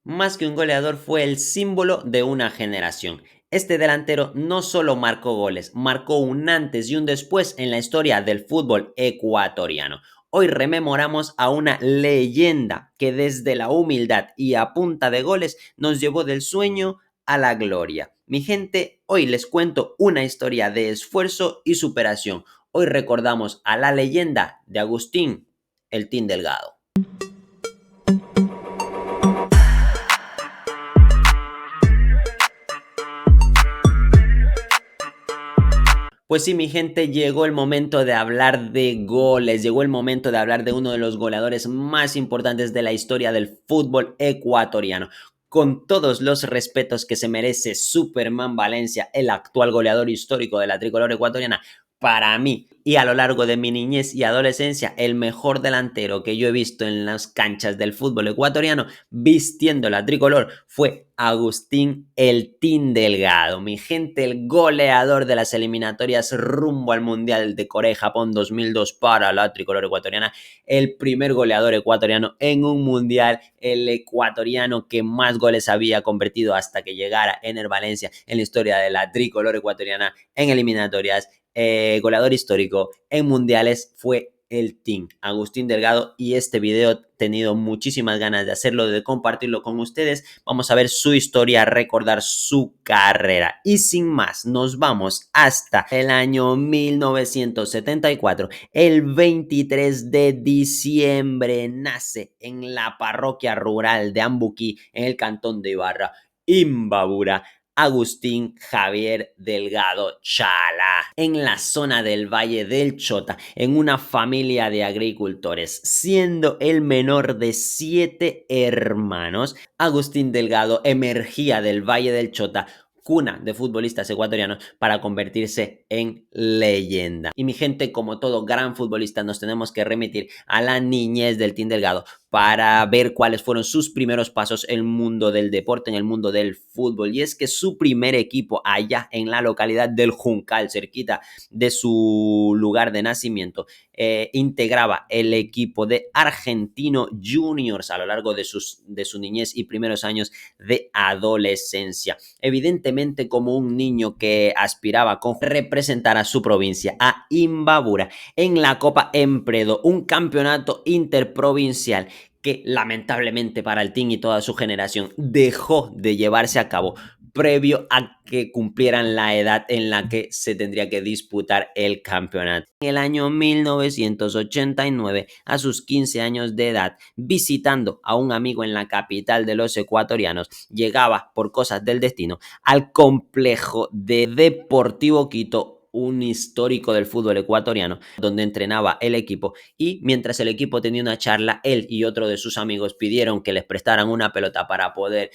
Más que un goleador, fue el símbolo de una generación. Este delantero no solo marcó goles, marcó un antes y un después en la historia del fútbol ecuatoriano. Hoy rememoramos a una leyenda que desde la humildad y a punta de goles nos llevó del sueño a la gloria. Mi gente, hoy les cuento una historia de esfuerzo y superación. Hoy recordamos a la leyenda de Agustín, el Tin Delgado. Pues sí, mi gente, llegó el momento de hablar de goles, llegó el momento de hablar de uno de los goleadores más importantes de la historia del fútbol ecuatoriano. Con todos los respetos que se merece Superman Valencia, el actual goleador histórico de la tricolor ecuatoriana, para mí y a lo largo de mi niñez y adolescencia, el mejor delantero que yo he visto en las canchas del fútbol ecuatoriano vistiendo la tricolor fue Agustín el Tin Delgado. Mi gente, el goleador de las eliminatorias rumbo al Mundial de Corea y Japón 2002 para la tricolor ecuatoriana, el primer goleador ecuatoriano en un Mundial, el ecuatoriano que más goles había convertido hasta que llegara Ener Valencia en la historia de la tricolor ecuatoriana en eliminatorias. Goleador histórico en mundiales fue el Team Agustín Delgado, y este video he tenido muchísimas ganas de hacerlo, de compartirlo con ustedes. Vamos a ver su historia, recordar su carrera, y sin más nos vamos hasta el año 1974. El 23 de diciembre nace en la parroquia rural de Ambuquí, en el cantón de Ibarra, Imbabura, Agustín Javier Delgado Chala, en la zona del Valle del Chota, en una familia de agricultores. Siendo el menor de 7 hermanos, Agustín Delgado emergía del Valle del Chota, cuna de futbolistas ecuatorianos, para convertirse en leyenda. Y mi gente, como todo gran futbolista, nos tenemos que remitir a la niñez del Tin Delgado para ver cuáles fueron sus primeros pasos en el mundo del deporte, en el mundo del fútbol. Y es que su primer equipo allá en la localidad del Juncal, cerquita de su lugar de nacimiento, integraba el equipo de Argentino Juniors a lo largo de su niñez y primeros años de adolescencia. Evidentemente, como un niño que aspiraba con representar a su provincia, a Imbabura, en la Copa Empredo, un campeonato interprovincial que lamentablemente para el team y toda su generación dejó de llevarse a cabo previo a que cumplieran la edad en la que se tendría que disputar el campeonato. En el año 1989, a sus 15 años de edad, visitando a un amigo en la capital de los ecuatorianos, llegaba por cosas del destino al complejo de Deportivo Quito, un histórico del fútbol ecuatoriano, donde entrenaba el equipo, y mientras el equipo tenía una charla, él y otro de sus amigos pidieron que les prestaran una pelota para poder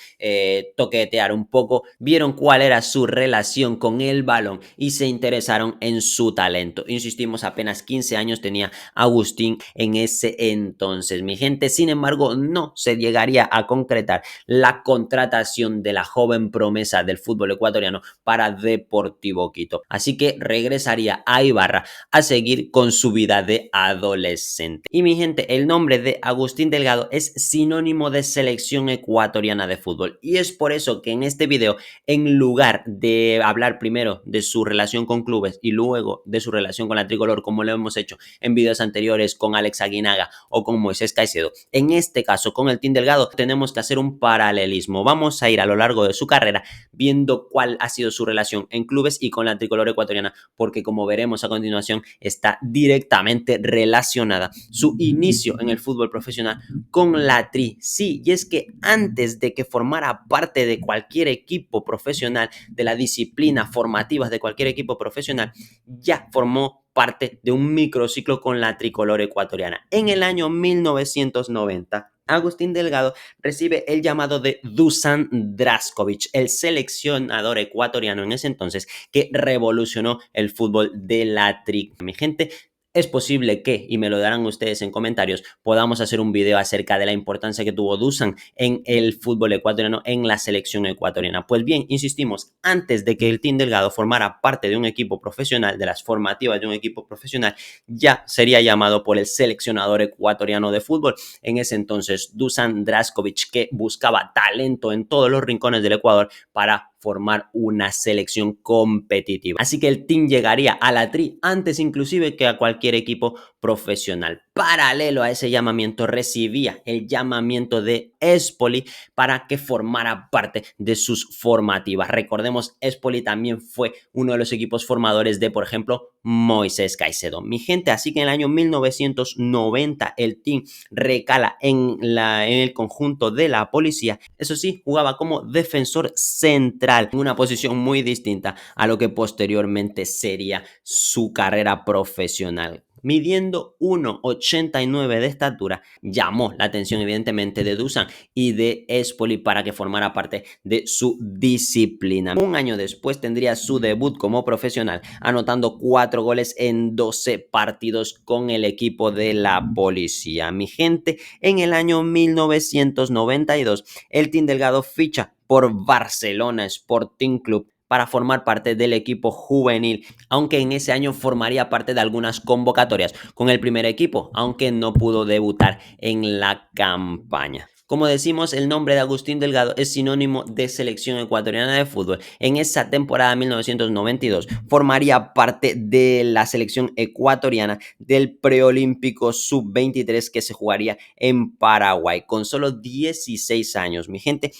toquetear un poco, vieron cuál era su relación con el balón y se interesaron en su talento. Insistimos, apenas 15 años tenía Agustín en ese entonces, mi gente. Sin embargo, no se llegaría a concretar la contratación de la joven promesa del fútbol ecuatoriano para Deportivo Quito. Así que regresaría a Ibarra a seguir con su vida de adolescente. Y mi gente, el nombre de Agustín Delgado es sinónimo de selección ecuatoriana de fútbol, y es por eso que en este video, en lugar de hablar primero de su relación con clubes y luego de su relación con la tricolor, como lo hemos hecho en videos anteriores con Alex Aguinaga o con Moisés Caicedo, en este caso con el Tin Delgado tenemos que hacer un paralelismo. Vamos a ir a lo largo de su carrera viendo cuál ha sido su relación en clubes y con la tricolor ecuatoriana, porque como veremos a continuación está directamente relacionada su inicio en el fútbol profesional con la Tri. Sí, y es que antes de que formara parte de cualquier equipo profesional, de la disciplina formativa de cualquier equipo profesional, ya formó parte de un microciclo con la tricolor ecuatoriana. En el año 1990, Agustín Delgado recibe el llamado de Dusan Draskovic, el seleccionador ecuatoriano en ese entonces que revolucionó el fútbol de la Tri. Mi gente, Es posible que, y me lo darán ustedes en comentarios, podamos hacer un video acerca de la importancia que tuvo Dusan en el fútbol ecuatoriano, en la selección ecuatoriana. Pues bien, insistimos, antes de que el Team Delgado formara parte de un equipo profesional, de las formativas de un equipo profesional, ya sería llamado por el seleccionador ecuatoriano de fútbol. En ese entonces, Dusan Drašković, que buscaba talento en todos los rincones del Ecuador para formar una selección competitiva. Así que el team llegaría a la tri antes inclusive que a cualquier equipo profesional. Paralelo a ese llamamiento recibía el llamamiento de Espoli para que formara parte de sus formativas. Recordemos, Espoli también fue uno de los equipos formadores de, por ejemplo, Moisés Caicedo. Mi gente, así que en el año 1990 el team recala en el conjunto de la policía. Eso sí, jugaba como defensor central, en una posición muy distinta a lo que posteriormente sería su carrera profesional. Midiendo 1,89 de estatura, llamó la atención evidentemente de Dusan y de Espoli para que formara parte de su disciplina. Un año después tendría su debut como profesional, anotando 4 goles en 12 partidos con el equipo de la policía. Mi gente, en el año 1992, el Team Delgado ficha por Barcelona Sporting Club para formar parte del equipo juvenil, aunque en ese año formaría parte de algunas convocatorias con el primer equipo, aunque no pudo debutar en la campaña. Como decimos, el nombre de Agustín Delgado es sinónimo de selección ecuatoriana de fútbol. En esa temporada 1992 formaría parte de la selección ecuatoriana del preolímpico sub-23 que se jugaría en Paraguay con solo 16 años, mi gente.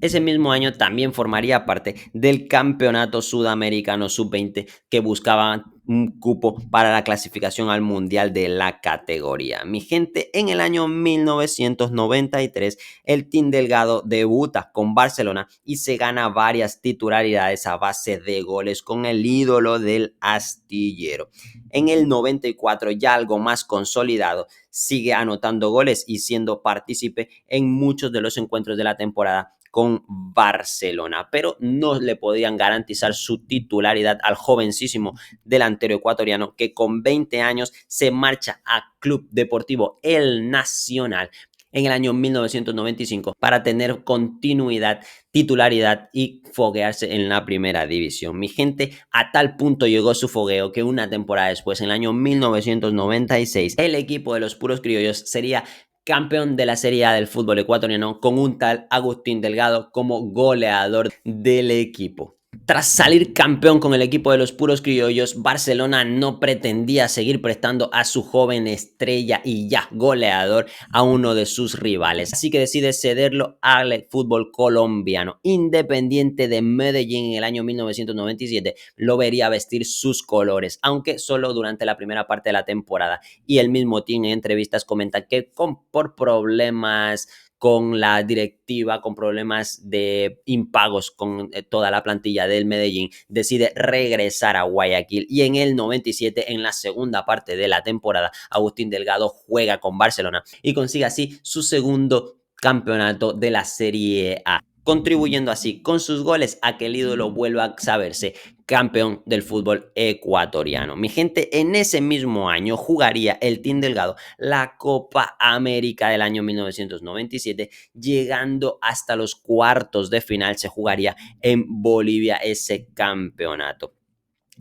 Ese mismo año también formaría parte del Campeonato Sudamericano Sub-20 que buscaba un cupo para la clasificación al Mundial de la categoría. Mi gente, en el año 1993 el Team Delgado debuta con Barcelona y se gana varias titularidades a base de goles con el ídolo del astillero. En el 94, ya algo más consolidado, sigue anotando goles y siendo partícipe en muchos de los encuentros de la temporada con Barcelona, pero no le podían garantizar su titularidad al jovencísimo delantero ecuatoriano que con 20 años se marcha a Club Deportivo El Nacional en el año 1995 para tener continuidad, titularidad y foguearse en la primera división. Mi gente, a tal punto llegó su fogueo que una temporada después, en el año 1996, el equipo de los puros criollos sería campeón de la Serie A del fútbol ecuatoriano con un tal Agustín Delgado como goleador del equipo. Tras salir campeón con el equipo de los puros criollos, Barcelona no pretendía seguir prestando a su joven estrella y ya goleador a uno de sus rivales, así que decide cederlo al fútbol colombiano. Independiente de Medellín en el año 1997 lo vería vestir sus colores, aunque solo durante la primera parte de la temporada, y el mismo team en entrevistas comenta que por problemas con la directiva, con problemas de impagos con toda la plantilla del Medellín, decide regresar a Guayaquil y en el 97, en la segunda parte de la temporada, Agustín Delgado juega con Barcelona y consigue así su segundo campeonato de la Serie A, contribuyendo así con sus goles a que el ídolo vuelva a saberse campeón del fútbol ecuatoriano. Mi gente, en ese mismo año jugaría el Team Delgado la Copa América del año 1997, llegando hasta los cuartos de final. Se jugaría en Bolivia ese campeonato.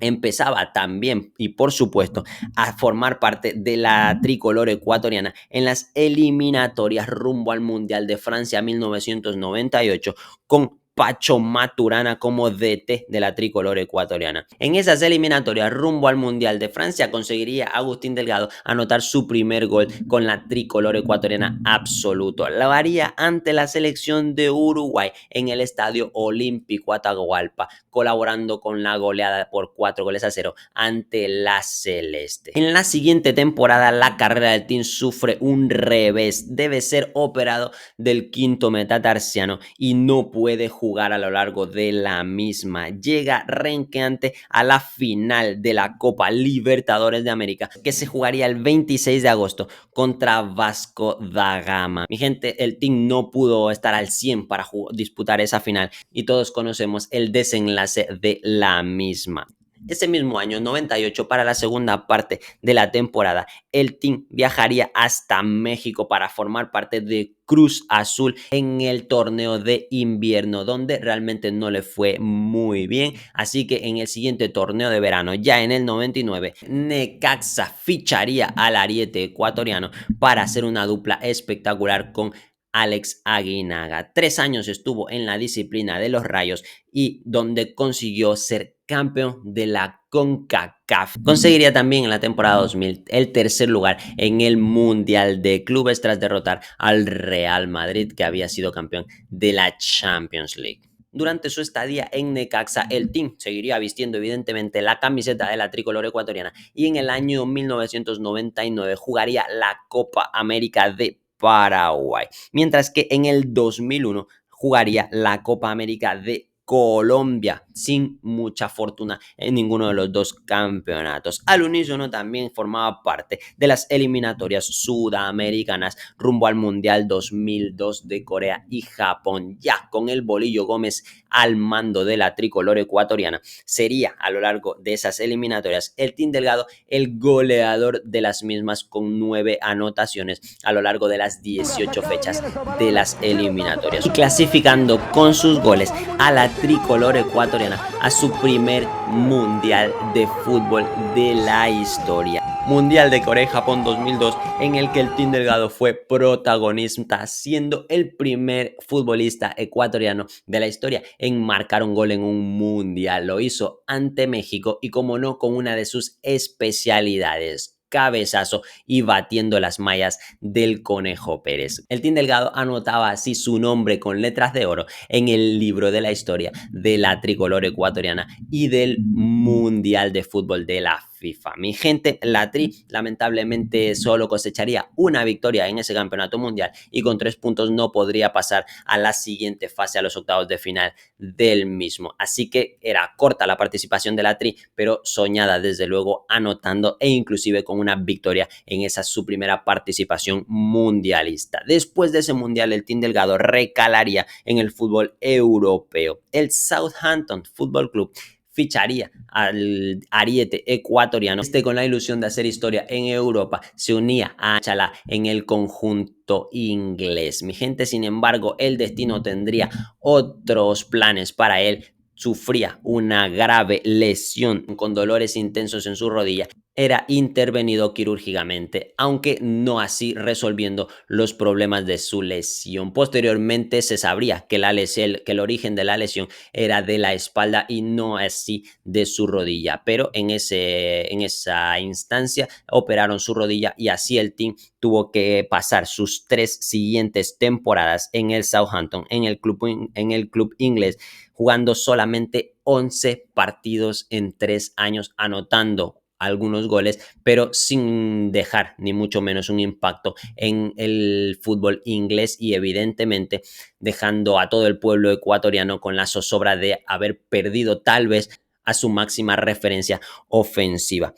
Empezaba también y por supuesto a formar parte de la tricolor ecuatoriana en las eliminatorias rumbo al Mundial de Francia 1998 con Pacho Maturana como DT de la tricolor ecuatoriana. En esas eliminatorias rumbo al Mundial de Francia conseguiría Agustín Delgado anotar su primer gol con la tricolor ecuatoriana absoluto. Lo haría ante la selección de Uruguay en el Estadio Olímpico Atahualpa, colaborando con la goleada por 4-0 ante la Celeste. En la siguiente temporada la carrera del team sufre un revés, debe ser operado del quinto metatarsiano y no puede jugar a lo largo de la misma. Llega renqueante a la final de la Copa Libertadores de América, que se jugaría el 26 de agosto contra Vasco da Gama. Mi gente, el team no pudo estar al 100 para disputar esa final y todos conocemos el desenlace de la misma. Ese mismo año, 98, para la segunda parte de la temporada, el team viajaría hasta México para formar parte de Cruz Azul en el torneo de invierno, donde realmente no le fue muy bien. Así que en el siguiente torneo de verano, ya en el 99, Necaxa ficharía al ariete ecuatoriano para hacer una dupla espectacular con Alex Aguinaga. 3 años estuvo en la disciplina de los Rayos y donde consiguió ser campeón de la CONCACAF. Conseguiría también en la temporada 2000 el tercer lugar en el Mundial de Clubes tras derrotar al Real Madrid, que había sido campeón de la Champions League. Durante su estadía en Necaxa, el team seguiría vistiendo evidentemente la camiseta de la tricolor ecuatoriana y en el año 1999 jugaría la Copa América de Paraguay, mientras que en el 2001 jugaría la Copa América de Colombia sin mucha fortuna en ninguno de los dos campeonatos. Al unísono también formaba parte de las eliminatorias sudamericanas rumbo al Mundial 2002 de Corea y Japón. Ya con el Bolillo Gómez al mando de la tricolor ecuatoriana, sería a lo largo de esas eliminatorias el Team Delgado el goleador de las mismas con 9 anotaciones a lo largo de las 18 fechas de las eliminatorias, clasificando con sus goles a la tricolor ecuatoriana a su primer mundial de fútbol de la historia. Mundial de Corea y Japón 2002, en el que el Team Delgado fue protagonista, siendo el primer futbolista ecuatoriano de la historia en marcar un gol en un mundial. Lo hizo ante México y, como no, con una de sus especialidades: cabezazo y batiendo las mallas del Conejo Pérez. El Team Delgado anotaba así su nombre con letras de oro en el libro de la historia de la tricolor ecuatoriana y del Mundial de Fútbol de la FIFA. Mi gente, la Tri lamentablemente solo cosecharía una victoria en ese campeonato mundial y con 3 puntos no podría pasar a la siguiente fase, a los octavos de final del mismo. Así que era corta la participación de la Tri, pero soñada desde luego, anotando e inclusive con una victoria en esa su primera participación mundialista. Después de ese mundial, el Team Delgado recalaría en el fútbol europeo. El Southampton Football Club ficharía al ariete ecuatoriano. Con la ilusión de hacer historia en Europa, se unía a Chalá en el conjunto inglés. Mi gente, sin embargo, el destino tendría otros planes para él. Sufría una grave lesión con dolores intensos en su rodilla. Era intervenido quirúrgicamente, aunque no así resolviendo los problemas de su lesión. Posteriormente se sabría que el origen de la lesión era de la espalda y no así de su rodilla, pero en esa instancia operaron su rodilla y así el team tuvo que pasar sus 3 siguientes temporadas en el Southampton, en el club inglés, jugando solamente 11 partidos en 3 años, anotando algunos goles, pero sin dejar ni mucho menos un impacto en el fútbol inglés y evidentemente dejando a todo el pueblo ecuatoriano con la zozobra de haber perdido tal vez a su máxima referencia ofensiva.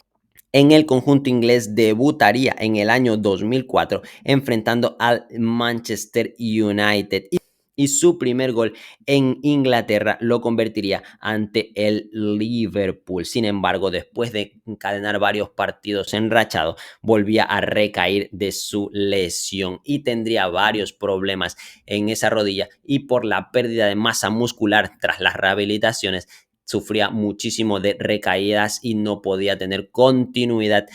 En el conjunto inglés debutaría en el año 2004 enfrentando al Manchester United y su primer gol en Inglaterra lo convertiría ante el Liverpool. Sin embargo, después de encadenar varios partidos enrachados, volvía a recaer de su lesión y tendría varios problemas en esa rodilla, y por la pérdida de masa muscular tras las rehabilitaciones sufría muchísimo de recaídas y no podía tener continuidad,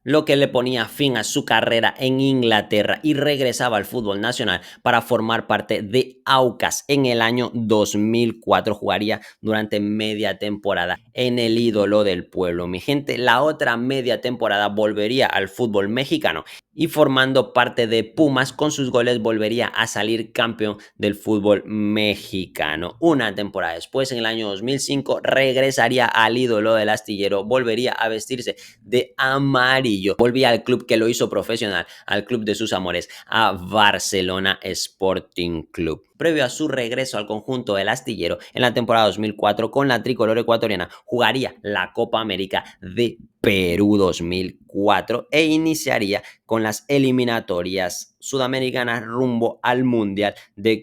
lo que le ponía fin a su carrera en Inglaterra, y regresaba al fútbol nacional para formar parte de Aucas. En el año 2004 jugaría durante media temporada en el ídolo del pueblo. Mi gente, la otra media temporada volvería al fútbol mexicano y, formando parte de Pumas, con sus goles volvería a salir campeón del fútbol mexicano. Una temporada después, en el año 2005, regresaría al ídolo del astillero, volvería a vestirse de amarillo, volvía al club que lo hizo profesional, al club de sus amores, a Barcelona Sporting Club. Previo a su regreso al conjunto del astillero, en la temporada 2004, con la tricolor ecuatoriana, jugaría la Copa América de Perú 2004 e iniciaría con las eliminatorias sudamericanas rumbo al Mundial de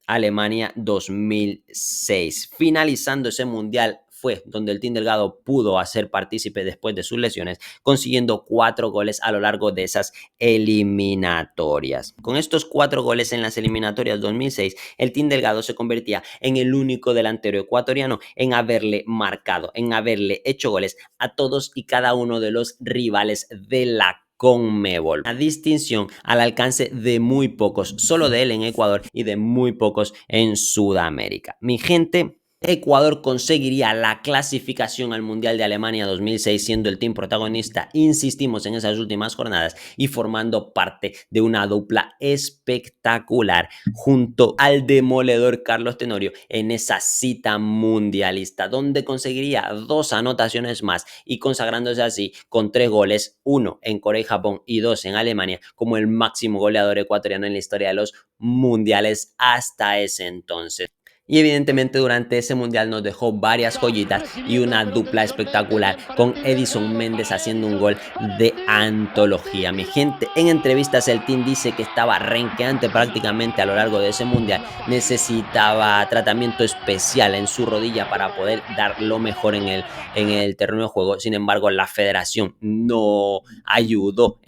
Alemania 2006, finalizando ese mundial fue donde el Team Delgado pudo hacer partícipe después de sus lesiones, consiguiendo 4 goles a lo largo de esas eliminatorias. Con estos 4 goles en las eliminatorias 2006, el Team Delgado se convertía en el único delantero ecuatoriano en haberle marcado, en haberle hecho goles a todos y cada uno de los rivales de la CONMEBOL. Una distinción al alcance de muy pocos, solo de él en Ecuador y de muy pocos en Sudamérica. Mi gente, Ecuador conseguiría la clasificación al Mundial de Alemania 2006 siendo el team protagonista, insistimos en esas últimas jornadas y formando parte de una dupla espectacular junto al demoledor Carlos Tenorio en esa cita mundialista donde conseguiría 2 anotaciones más y consagrándose así con 3 goles, 1 en Corea y Japón y 2 en Alemania como el máximo goleador ecuatoriano en la historia de los mundiales hasta ese entonces. Y evidentemente durante ese mundial nos dejó varias joyitas y una dupla espectacular con Edison Méndez haciendo un gol de antología. Mi gente, en entrevistas el team dice que estaba renqueante prácticamente a lo largo de ese mundial. Necesitaba tratamiento especial en su rodilla para poder dar lo mejor en el terreno de juego. Sin embargo, la federación no ayudó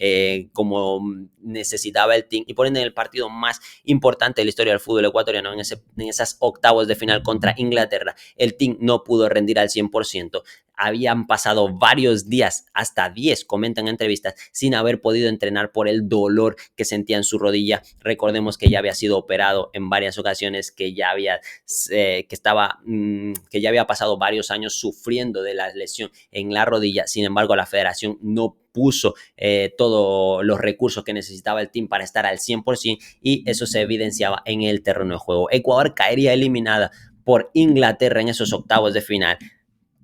como necesitaba el team y por ende en el partido más importante de la historia del fútbol ecuatoriano en esas octavos de final contra Inglaterra, el team no pudo rendir al 100%. Habían pasado varios días, hasta 10, comentan en entrevistas, sin haber podido entrenar por el dolor que sentía en su rodilla. Recordemos que ya había sido operado en varias ocasiones, que ya había pasado varios años sufriendo de la lesión en la rodilla. Sin embargo, la federación no puso todos los recursos que necesitaba el team para estar al 100% y eso se evidenciaba en el terreno de juego. Ecuador caería eliminada por Inglaterra en esos octavos de final.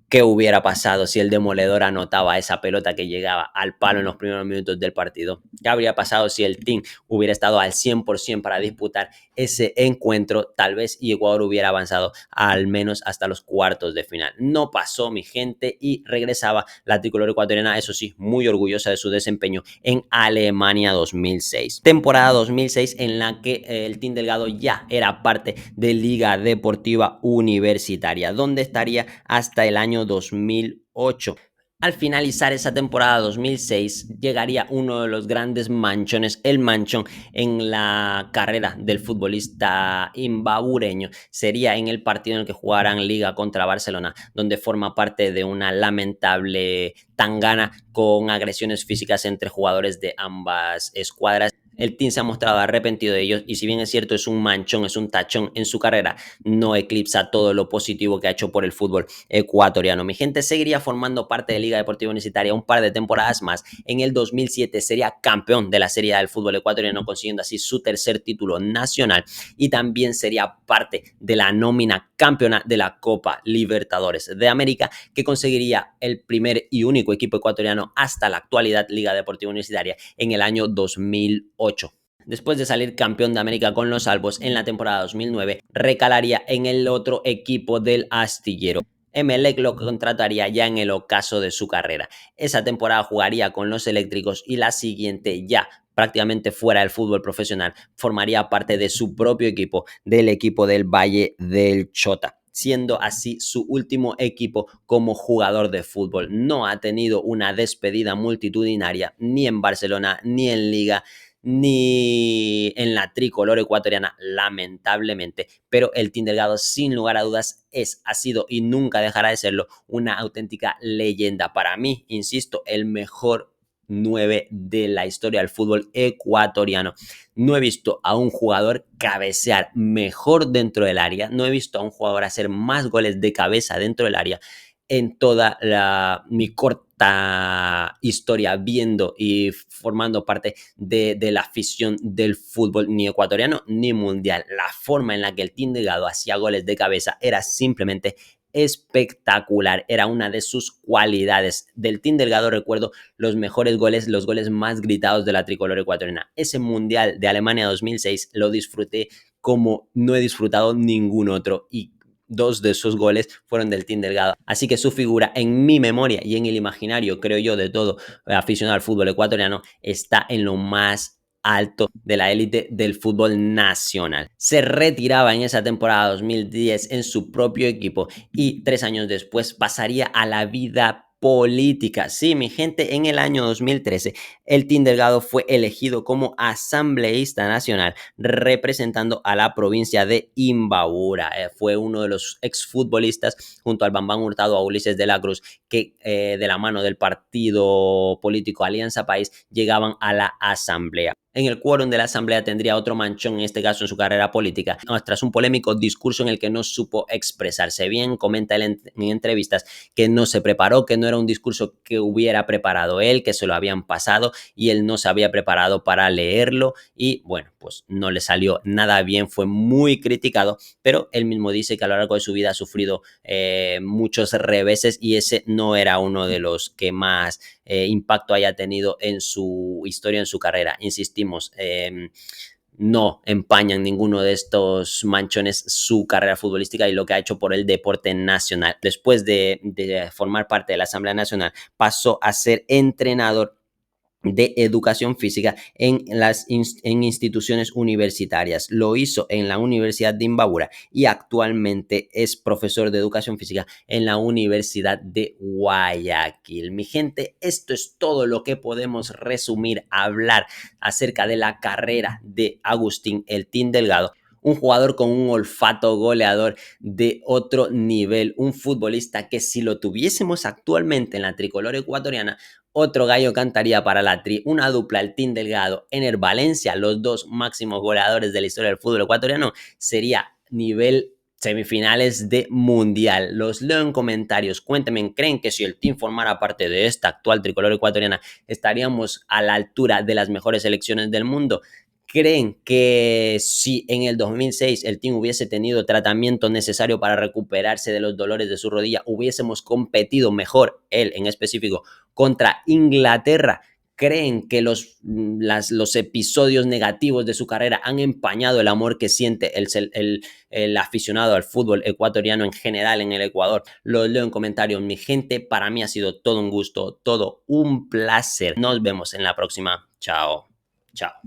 ¿Qué hubiera pasado si el demoledor anotaba esa pelota que llegaba al palo en los primeros minutos del partido? ¿Qué habría pasado si el team hubiera estado al 100% para disputar ese encuentro? Tal vez y Ecuador hubiera avanzado al menos hasta los cuartos de final. No pasó, mi gente, y regresaba la tricolor ecuatoriana, eso sí, muy orgullosa de su desempeño en Alemania 2006. Temporada 2006 en la que el Team Delgado ya era parte de Liga Deportiva Universitaria, donde estaría hasta el año 2008. Al finalizar esa temporada 2006 llegaría uno de los grandes manchones, el manchón en la carrera del futbolista imbabureño. Sería en el partido en el que jugarán Liga contra Barcelona, donde forma parte de una lamentable tangana con agresiones físicas entre jugadores de ambas escuadras. El team se ha mostrado arrepentido de ellos y si bien es cierto es un manchón, es un tachón en su carrera, no eclipsa todo lo positivo que ha hecho por el fútbol ecuatoriano. Mi gente, seguiría formando parte de Liga Deportiva Universitaria un par de temporadas más. En el 2007 sería campeón de la Serie A del fútbol ecuatoriano, consiguiendo así su tercer título nacional y también sería parte de la nómina campeona de la Copa Libertadores de América, que conseguiría el primer y único equipo ecuatoriano hasta la actualidad Liga Deportiva Universitaria en el año 2008. Después de salir campeón de América con los Albos en la temporada 2009, recalaría en el otro equipo del astillero. Emelec lo contrataría ya en el ocaso de su carrera. Esa temporada jugaría con los eléctricos y la siguiente ya prácticamente fuera del fútbol profesional, formaría parte de su propio equipo, del equipo del Valle del Chota, siendo así su último equipo como jugador de fútbol. No ha tenido una despedida multitudinaria ni en Barcelona, ni en Liga, ni en la tricolor ecuatoriana, lamentablemente, pero el Team Delgado sin lugar a dudas ha sido y nunca dejará de serlo una auténtica leyenda. Para mí, insisto, el mejor 9 de la historia del fútbol ecuatoriano. No he visto a un jugador cabecear mejor dentro del área, no he visto a un jugador hacer más goles de cabeza dentro del área en toda mi corta historia viendo y formando parte de la afición del fútbol ni ecuatoriano ni mundial. La forma en la que el Team Delgado hacía goles de cabeza era simplemente espectacular, era una de sus cualidades. Del Team Delgado recuerdo los mejores goles, los goles más gritados de la tricolor ecuatoriana. Ese mundial de Alemania 2006 lo disfruté como no he disfrutado ningún otro y 2 de esos goles fueron del Team Delgado. Así que su figura en mi memoria y en el imaginario, creo yo, de todo aficionado al fútbol ecuatoriano, está en lo más alto de la élite del fútbol nacional. Se retiraba en esa temporada 2010 en su propio equipo y 3 años después pasaría a la vida política. Sí, mi gente, en el año 2013, el Team Delgado fue elegido como asambleísta nacional representando a la provincia de Imbabura. Fue uno de los exfutbolistas junto al Bambán Hurtado, a Ulises de la Cruz, que de la mano del partido político Alianza País llegaban a la asamblea. En el quórum de la asamblea tendría otro manchón, en este caso en su carrera política, tras un polémico discurso en el que no supo expresarse bien. Comenta él en entrevistas que no se preparó, que no era un discurso que hubiera preparado él, que se lo habían pasado y él no se había preparado para leerlo y bueno, pues no le salió nada bien, fue muy criticado, pero él mismo dice que a lo largo de su vida ha sufrido muchos reveses y ese no era uno de los que más impacto haya tenido en su historia, en su carrera. Insistimos, no empañan ninguno de estos manchones su carrera futbolística y lo que ha hecho por el deporte nacional. Después de formar parte de la Asamblea Nacional, pasó a ser entrenador de educación física en instituciones universitarias. Lo hizo en la Universidad de Imbabura y actualmente es profesor de educación física en la Universidad de Guayaquil. Mi gente, esto es todo lo que podemos resumir, hablar acerca de la carrera de Agustín El Team Delgado. Un jugador con un olfato goleador de otro nivel, un futbolista que si lo tuviésemos actualmente en la tricolor ecuatoriana, otro gallo cantaría para la tri, una dupla, el Team Delgado, Ener Valencia, los dos máximos goleadores de la historia del fútbol ecuatoriano, sería nivel semifinales de mundial. Los leo en comentarios, cuéntenme, ¿creen que si el team formara parte de esta actual tricolor ecuatoriana estaríamos a la altura de las mejores selecciones del mundo? ¿Creen que si en el 2006 el team hubiese tenido tratamiento necesario para recuperarse de los dolores de su rodilla, hubiésemos competido mejor, él en específico, contra Inglaterra? ¿Creen que los episodios negativos de su carrera han empañado el amor que siente el aficionado al fútbol ecuatoriano en general en el Ecuador? Los leo en comentarios, mi gente. Para mí ha sido todo un gusto, todo un placer. Nos vemos en la próxima. Chao. Chao.